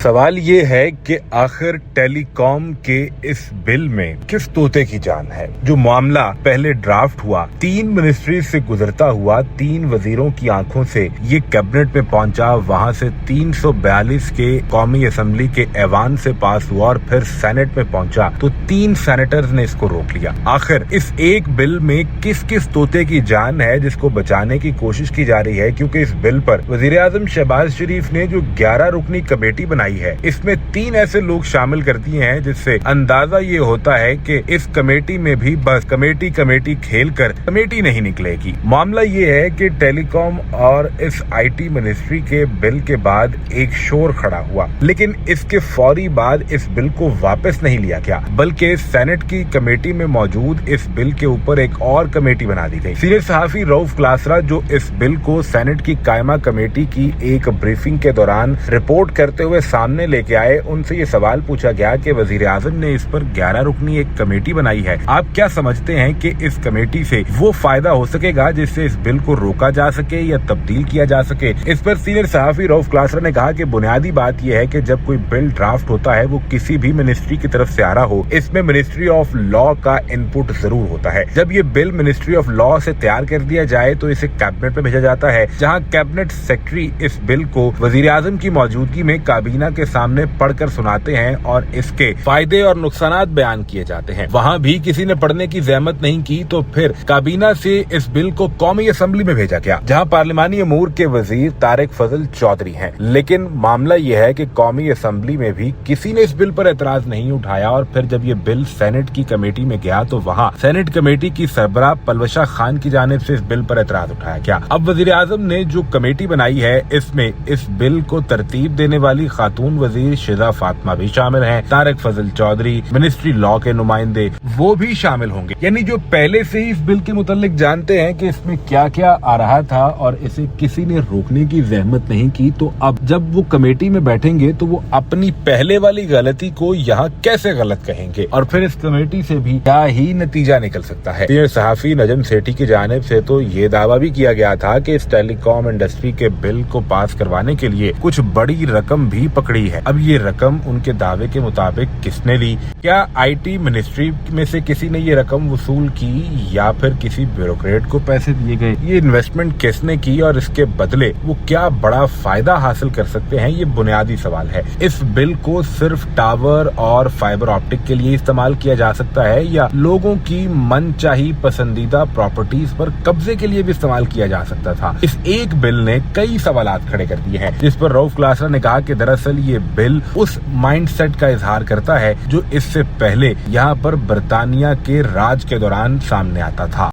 سوال یہ ہے کہ آخر ٹیلی کام کے اس بل میں کس طوطے کی جان ہے؟ جو معاملہ پہلے ڈرافٹ ہوا، 3 منسٹری سے گزرتا ہوا 3 وزیروں کی آنکھوں سے یہ کیبنٹ میں پہنچا، وہاں سے 342 کے قومی اسمبلی کے ایوان سے پاس ہوا اور پھر سینٹ میں پہنچا تو 3 سینیٹرز نے اس کو روک لیا۔ آخر اس ایک بل میں کس کس طوطے کی جان ہے جس کو بچانے کی کوشش کی جا رہی ہے؟ کیونکہ اس بل پر وزیر اعظم شہباز شریف نے جو 11 رکنی کمیٹی بنائی ہے، اس میں 3 ایسے لوگ شامل کر دیے ہیں جس سے اندازہ یہ ہوتا ہے کہ اس کمیٹی میں بھی بس کمیٹی کھیل کر کمیٹی نہیں نکلے گی۔ معاملہ یہ ہے کہ ٹیلی کام اور اس آئی ٹی منسٹری کے بل کے بعد ایک شور کھڑا ہوا، لیکن اس کے فوری بعد اس بل کو واپس نہیں لیا گیا، بلکہ سینٹ کی کمیٹی میں موجود اس بل کے اوپر ایک اور کمیٹی بنا دی گئی۔ سینئر صحافی رؤف کلاسرا جو اس بل کو سینٹ کی قائمہ کمیٹی کی ایک بریفنگ کے دوران رپورٹ کرتے ہوئے سامنے لے کے آئے، ان سے یہ سوال پوچھا گیا کہ وزیر اعظم نے اس پر 11 رکنی ایک کمیٹی بنائی ہے، آپ کیا سمجھتے ہیں کہ اس کمیٹی سے وہ فائدہ ہو سکے گا جس سے اس بل کو روکا جا سکے یا تبدیل کیا جا سکے؟ اس پر سینئر صحافی رؤف کلاسرا نے کہا کہ بنیادی بات یہ ہے کہ جب کوئی بل ڈرافٹ ہوتا ہے وہ کسی بھی منسٹری کی طرف سے آ رہا ہو، اس میں منسٹری آف لا کا انپٹ ضرور ہوتا ہے۔ جب یہ بل منسٹری آف لا سے تیار کر دیا جائے تو اسے کیبنٹ میں بھیجا جاتا ہے، جہاں کیبنٹ سیکرٹری اس بل کو وزیر اعظم کی موجودگی میں کابینہ کے سامنے پڑھ کر سناتے ہیں اور اس کے فائدے اور نقصانات بیان کیے جاتے ہیں۔ وہاں بھی کسی نے پڑھنے کی زحمت نہیں کی تو پھر کابینہ سے اس بل کو قومی اسمبلی میں بھیجا گیا، جہاں پارلیمانی امور کے وزیر طارق فضل چودھری ہیں۔ لیکن معاملہ یہ ہے کہ قومی اسمبلی میں بھی کسی نے اس بل پر اعتراض نہیں اٹھایا، اور پھر جب یہ بل سینٹ کی کمیٹی میں گیا تو وہاں سینٹ کمیٹی کی سربراہ پلوشا خان کی جانب سے اس بل پر اعتراض اٹھایا گیا۔ اب وزیر اعظم نے جو کمیٹی بنائی ہے اس میں اس بل کو ترتیب دینے والی خاتون وزیر شیزا فاطمہ بھی شامل ہیں، طارق فضل چودھری، منسٹری لا کے نمائندے وہ بھی شامل ہوں گے، یعنی جو پہلے سے ہی اس بل کے متعلق جانتے ہیں کہ اس میں کیا کیا آ رہا تھا اور اسے کسی نے روکنے کی زحمت نہیں کی، تو اب جب وہ کمیٹی میں بیٹھیں گے تو وہ اپنی پہلے والی غلطی کو یہاں کیسے غلط کہیں گے، اور پھر اس کمیٹی سے بھی کیا ہی نتیجہ نکل سکتا ہے۔ سینئر صحافی نجم سیٹھی کی جانب سے تو یہ دعویٰ بھی کیا گیا تھا کہ اس ٹیلی کام انڈسٹری کے بل کو پاس کروانے کے لیے کچھ بڑی رقم بھی پکڑی ہے۔ اب یہ رقم ان کے دعوے کے مطابق کس نے لی؟ کیا آئی ٹی منسٹری میں سے کسی نے یہ رقم وصول کی یا پھر کسی بیوروکریٹ کو پیسے دیے گئے؟ یہ انویسٹمنٹ کس نے کی اور اس کے بدلے وہ کیا بڑا فائدہ حاصل کر سکتے ہیں؟ یہ بنیادی سوال ہے۔ اس بل کو صرف ٹاور اور فائبر آپٹک کے لیے استعمال کیا جا سکتا ہے یا لوگوں کی من چاہی پسندیدہ پراپرٹیز پر قبضے کے لیے بھی استعمال کیا جا سکتا تھا؟ اس ایک بل نے کئی سوالات کھڑے کر دیے ہیں، جس پر رؤف کلاسرا نے کہا کہ دراصل یہ بل اس مائنڈ سیٹ کا اظہار کرتا ہے جو اس سے پہلے یہاں پر برطانیہ کے راج کے دوران سامنے آتا تھا۔